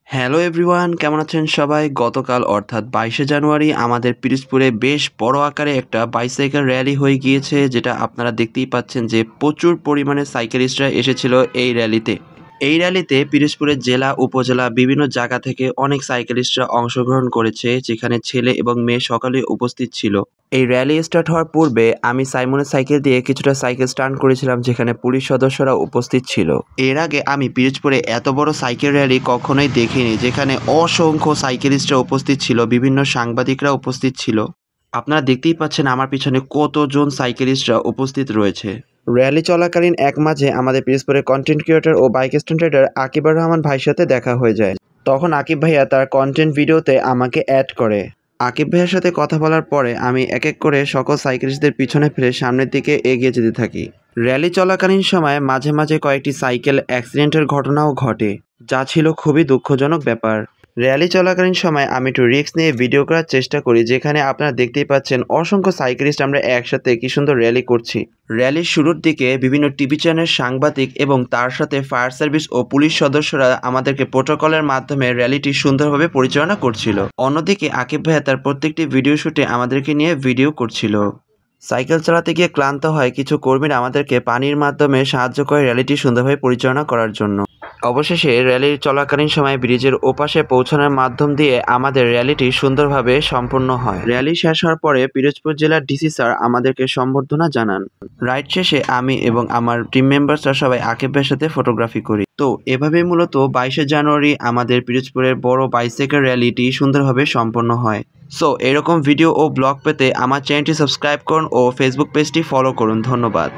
Hello everyone, কেমন আছেন সবাই? গতকাল অর্থাৎ 22শে জানুয়ারি আমাদের পিরোজপুরে বেশ বড় আকারে একটা বাইসাইকেল র্যালি হয়ে গিয়েছে, যেটা আপনারা দেখতেই পাচ্ছেন যে প্রচুর পরিমাণে সাইকেলিস্টরা এসেছিল এই র্যালিতে। এই র্যালিতে পিরোজপুরের জেলা উপজেলা বিভিন্ন জায়গা থেকে অনেক সাইকেলিস্টরা অংশগ্রহণ করেছে, যেখানে ছেলে এবং মেয়ে সকলেই উপস্থিত ছিল। এই র্যালি স্টার্ট হওয়ার পূর্বে আমি সাইমনের সাইকেল দিয়ে কিছুটা সাইকেল স্টান্ট করেছিলাম, যেখানে পুলিশ সদস্যরা উপস্থিত ছিল। এর আগে আমি পিরোজপুরে এত বড় সাইকেল র্যালি কখনোই দেখিনি, যেখানে অসংখ্য সাইকেলিস্টরা উপস্থিত ছিল, বিভিন্ন সাংবাদিকরা উপস্থিত ছিল। আপনারা দেখতেই পাচ্ছেন আমার পিছনে কতজন সাইকেলিস্টরা উপস্থিত রয়েছে। র্যালি চলাকালীন এক মাঝে আমাদের পিরোজপুরের কন্টেন্ট ক্রিয়েটর ও বাইক স্ট্যান্ড রাইডার আকিবুর রহমান ভাইয়ের সাথে দেখা হয়ে যায়। তখন আকিব ভাইয়া তার কন্টেন্ট ভিডিওতে আমাকে অ্যাড করে। আকিব ভাইয়ের সাথে কথা বলার পরে আমি এক এক করে সকল সাইকেলিস্টদের পিছনে ফেলে সামনের দিকে এগিয়ে যেতে থাকি। র্যালি চলাকালীন সময় মাঝে মাঝে কয়েকটি সাইকেল অ্যাক্সিডেন্টের ঘটনাও ঘটে, যা ছিল খুবই দুঃখজনক ব্যাপার। র্যালি চলাকালীন সময় আমি একটু রিস্ক নিয়ে ভিডিও করার চেষ্টা করি, যেখানে আপনারা দেখতেই পাচ্ছেন অসংখ্য সাইকেলিস্ট আমরা একসাথে কি সুন্দর র্যালি করছি। র্যালির শুরুর দিকে বিভিন্ন টিভি চ্যানেলের সাংবাদিক এবং তার সাথে ফায়ার সার্ভিস ও পুলিশ সদস্যরা আমাদেরকে প্রোটোকলের মাধ্যমে র্যালিটি সুন্দরভাবে পরিচালনা করছিল। অন্যদিকে আকিব ভাইয়া তার প্রত্যেকটি ভিডিও শুটে আমাদেরকে নিয়ে ভিডিও করছিল। সাইকেল চালাতে গিয়ে ক্লান্ত হয় কিছু কর্মীরা আমাদেরকে পানির মাধ্যমে সাহায্য করে র্যালিটি সুন্দরভাবে পরিচালনা করার জন্য। অবশেষে র্যালির চলাকালীন সময় ব্রিজের ওপাশে পৌঁছানোর মাধ্যম দিয়ে আমাদের র্যালিটি সুন্দরভাবে সম্পন্ন হয়। র্যালি শেষ হওয়ার পরে পিরোজপুর জেলার ডিসি স্যার আমাদেরকে সম্বর্ধনা জানান। রাইড শেষে আমি এবং আমার টিম মেম্বার্সরা সবাই আকিব ভাইয়ের সাথে ফটোগ্রাফি করি। তো এভাবেই মূলত 22শে জানুয়ারি আমাদের পিরোজপুরের বড় বাইসাইকেল র্যালিটি সুন্দরভাবে সম্পন্ন হয়। সো এরকম ভিডিও ও ব্লগ পেতে আমার চ্যানেলটি সাবস্ক্রাইব করুন ও ফেসবুক পেজটি ফলো করুন। ধন্যবাদ।